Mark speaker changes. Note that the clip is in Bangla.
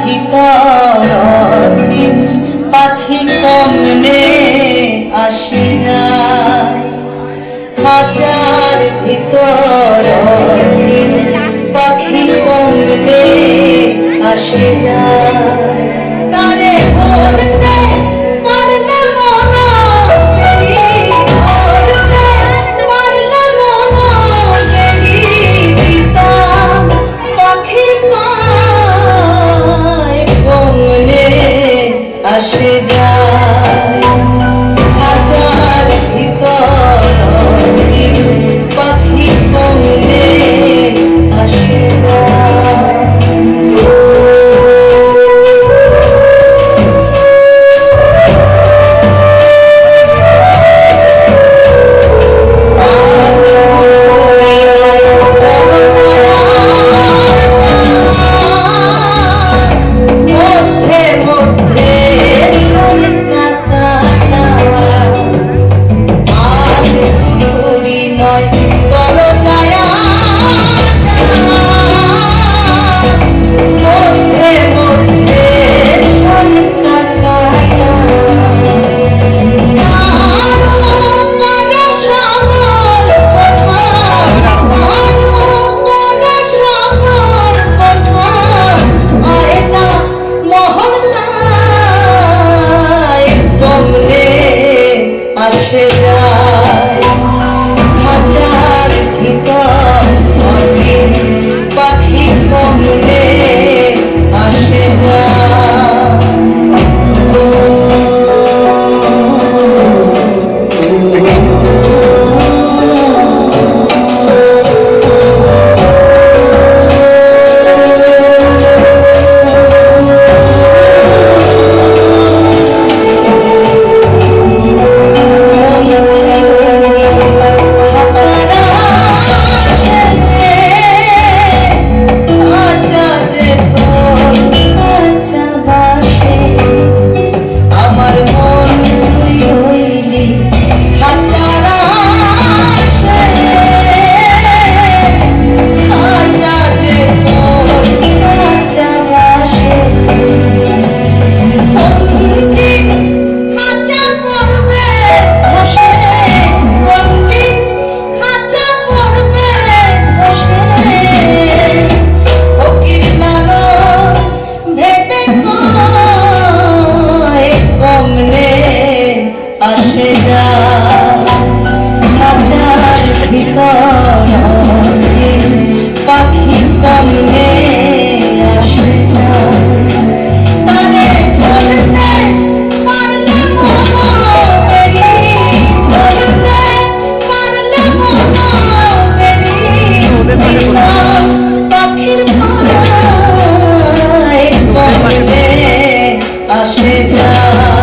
Speaker 1: ভিতর অচিন পাখি কমনে আসে যায়, খাঁচার ভিতর অচিন পাখি কমনে আসে যায়। তারে ধরতে পারলে মনা মেরি, ধরতে পারলে মনা মেরি পিতা পাখির পায় কমনে আসে যায়, খাঁচার ভিতর অচিন পাখি কমনে আসে যায়। আসে যায়, খাঁচার ভিতর অচিন পাখি কমনে আসে যায়। আসে যায়, খাঁচার ভিতর অচিন পাখি কমনে আসে যায়। তারে ধরতে পারলে মনা মেরি, ধরতে পারলে মনা মেরি পিতা পাখির পায় কমনে আসে যায়।